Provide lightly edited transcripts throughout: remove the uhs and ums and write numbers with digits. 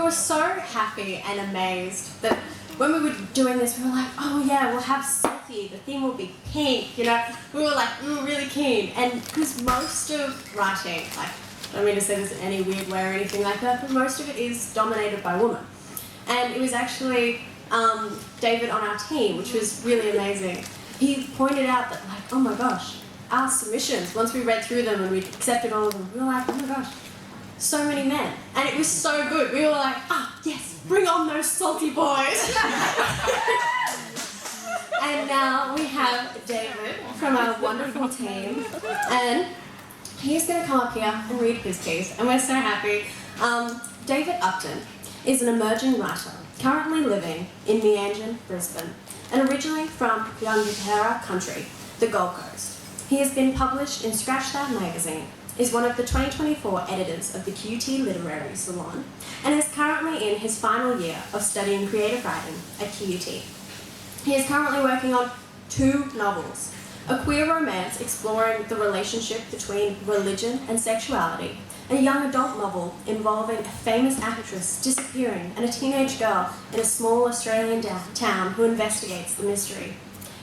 were so happy and amazed that when we were doing this, we were like, oh yeah, we'll have salty, the theme will be pink, you know. We were like, really keen. And because most of writing, like, I don't mean to say this in any weird way or anything like that, but most of it is dominated by women. And it was actually David on our team, which was really amazing. He pointed out that, like, oh my gosh, our submissions, once we read through them and we accepted all of them, we were like, oh my gosh, so many men. And it was so good. We were like, yes, bring on those salty boys. And now we have David from our wonderful team. And he's going to come up here and read his piece. And we're so happy. David Uptin is an emerging writer, currently living in Meanjin, Brisbane, and originally from Yugambeh country, the Gold Coast. He has been published in Scratch That magazine, is one of the 2024 editors of the QUT Literary Salon, and is currently in his final year of studying creative writing at QUT. He is currently working on 2 novels, a queer romance exploring the relationship between religion and sexuality, and a young adult novel involving a famous actress disappearing and a teenage girl in a small Australian town who investigates the mystery.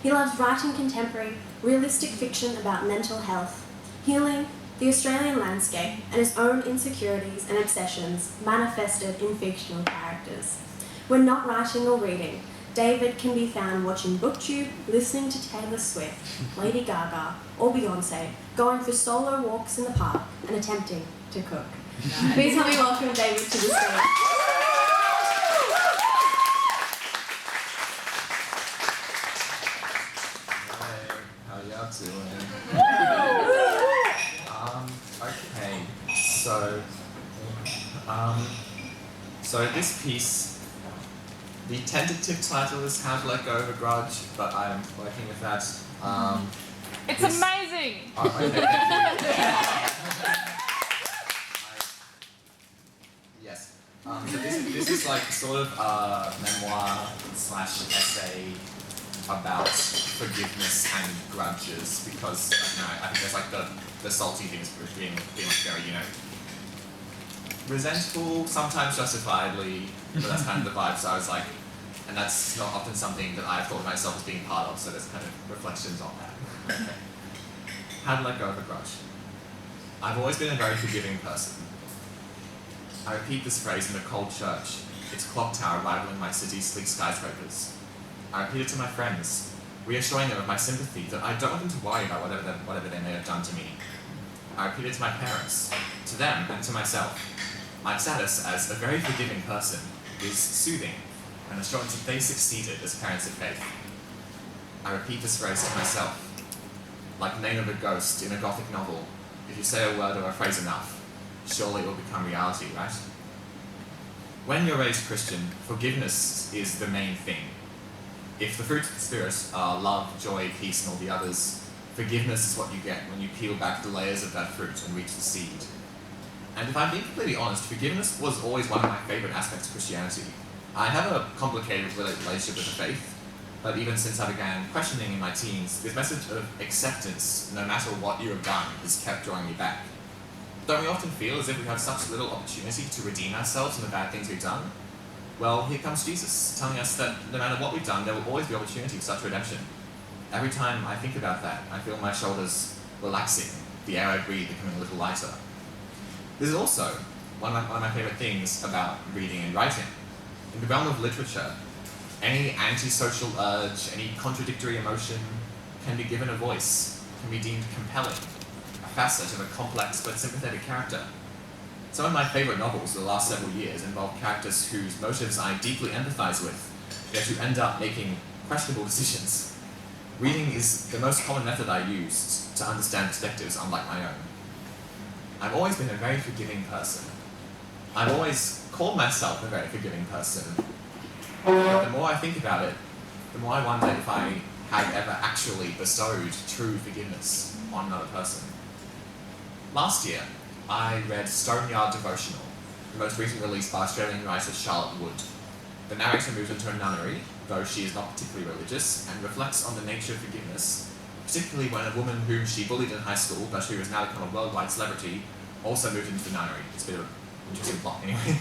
He loves writing contemporary, realistic fiction about mental health, healing, the Australian landscape, and his own insecurities and obsessions manifested in fictional characters. When not writing or reading, David can be found watching BookTube, listening to Taylor Swift, Lady Gaga, or Beyonce, going for solo walks in the park, and attempting to cook. Nice. Please help me welcome David to the stage. How are y'all doing? Okay, so this piece, the tentative title is How to Let Go of a Grudge, but I'm working with that. It's amazing! Oh, okay, thank you. Yes. So this is like sort of a memoir / essay about forgiveness and grudges, because I think there's like the salty things being very, resentful, sometimes justifiably, but that's kind of the vibe. So I was like, and that's not often something that I've thought of myself as being part of, so there's kind of reflections on that. Okay. How to let go of a grudge. I've always been a very forgiving person. I repeat this phrase in a cold church, its clock tower rivaling my city's sleek skyscrapers. I repeat it to my friends, reassuring them of my sympathy that I don't want them to worry about whatever they may have done to me. I repeat it to my parents, to them, and to myself. My status as a very forgiving person is soothing, and assurance that they succeeded as parents of faith. I repeat this phrase to myself, like the name of a ghost in a gothic novel. If you say a word or a phrase enough, surely it will become reality, right? When you're raised Christian, forgiveness is the main thing. If the fruits of the Spirit are love, joy, peace, and all the others, forgiveness is what you get when you peel back the layers of that fruit and reach the seed. And if I'm being completely honest, forgiveness was always one of my favorite aspects of Christianity. I have a complicated relationship with the faith, but even since I began questioning in my teens, this message of acceptance, no matter what you have done, has kept drawing me back. Don't we often feel as if we have such little opportunity to redeem ourselves from the bad things we've done? Well, here comes Jesus, telling us that no matter what we've done, there will always be opportunity for such redemption. Every time I think about that, I feel my shoulders relaxing, the air I breathe becoming a little lighter. This is also one of my favorite things about reading and writing. In the realm of literature, any antisocial urge, any contradictory emotion can be given a voice, can be deemed compelling, a facet of a complex but sympathetic character. Some of my favorite novels of the last several years involve characters whose motives I deeply empathize with, yet who end up making questionable decisions. Reading is the most common method I used to understand perspectives unlike my own. I've always been a very forgiving person. I've always called myself a very forgiving person. But the more I think about it, the more I wonder if I had ever actually bestowed true forgiveness on another person. Last year, I read Stoneyard Devotional, the most recent release by Australian writer Charlotte Wood. The narrator moves into a nunnery, though she is not particularly religious, and reflects on the nature of forgiveness, particularly when a woman whom she bullied in high school, but who has now become a worldwide celebrity, also moved into the nunnery. It's a bit of Interesting plot, anyway.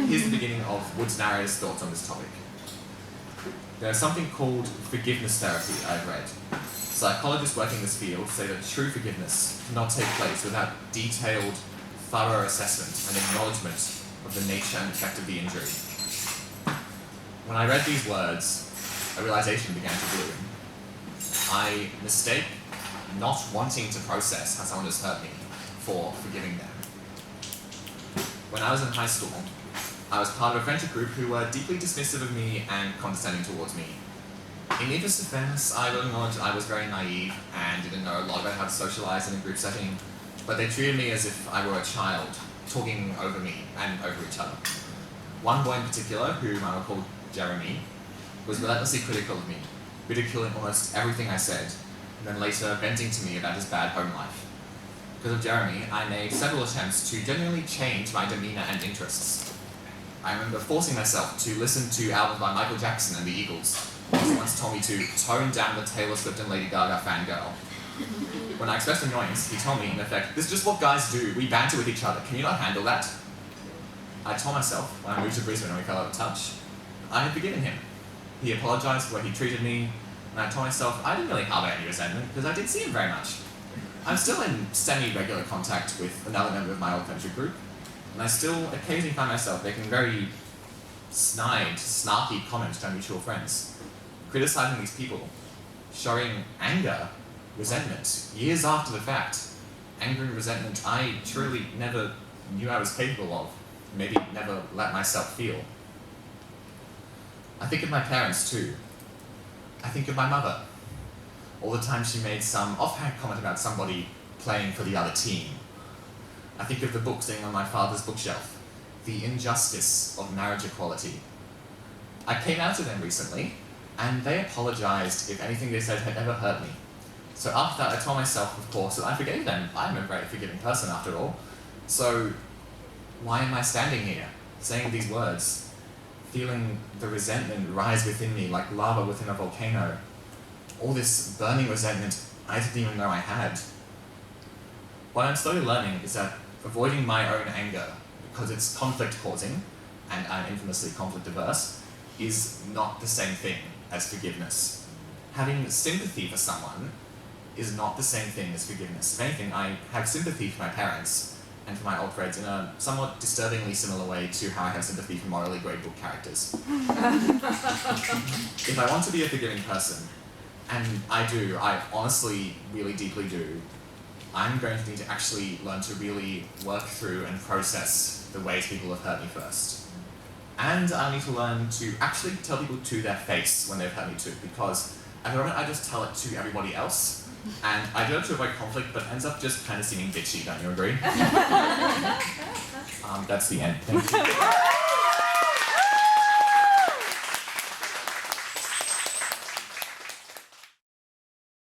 Here's the beginning of Wood's narrator's thoughts on this topic. There's something called forgiveness therapy I've read. Psychologists working in this field say that true forgiveness cannot take place without detailed, thorough assessment and acknowledgement of the nature and effect of the injury. When I read these words, a realization began to bloom. I mistake not wanting to process how someone has hurt me for forgiving them. When I was in high school, I was part of a friendship group who were deeply dismissive of me and condescending towards me. In the interest of fairness, I will acknowledge I was very naive and didn't know a lot about how to socialize in a group setting, but they treated me as if I were a child, talking over me and over each other. One boy in particular, whom I will call Jeremy, was relentlessly critical of me, ridiculing almost everything I said, and then later venting to me about his bad home life. Because of Jeremy, I made several attempts to genuinely change my demeanour and interests. I remember forcing myself to listen to albums by Michael Jackson and the Eagles. He once told me to tone down the Taylor Swift and Lady Gaga fangirl. When I expressed annoyance, he told me, in effect, "This is just what guys do. We banter with each other. Can you not handle that?" I told myself, when I moved to Brisbane and we fell out of touch, I had forgiven him. He apologised for the way he treated me, and I told myself I didn't really harbour any resentment because I didn't see him very much. I'm still in semi-regular contact with another member of my old friendship group, and I still occasionally find myself making very snide, snarky comments to our mutual friends, criticising these people, showing anger, resentment, years after the fact. Anger and resentment I truly never knew I was capable of, maybe never let myself feel. I think of my parents too. I think of my mother. All the time she made some offhand comment about somebody playing for the other team. I think of the book sitting on my father's bookshelf, The Injustice of Marriage Equality. I came out to them recently, and they apologised if anything they said had ever hurt me. So after that, I told myself, of course, that I forgave them. I'm a very forgiving person after all. So why am I standing here, saying these words, feeling the resentment rise within me like lava within a volcano? All this burning resentment I didn't even know I had. What I'm slowly learning is that avoiding my own anger, because it's conflict-causing, and I'm infamously conflict-averse, is not the same thing as forgiveness. Having sympathy for someone is not the same thing as forgiveness. If anything, I have sympathy for my parents and for my old friends in a somewhat disturbingly similar way to how I have sympathy for morally grey book characters. If I want to be a forgiving person, and I do, I honestly really deeply do, I'm going to need to actually learn to really work through and process the ways people have hurt me first. And I need to learn to actually tell people to their face when they've hurt me too, because at the moment I just tell it to everybody else, and I do it to avoid conflict, but it ends up just kind of seeming bitchy, don't you agree? That's the end. Thank you.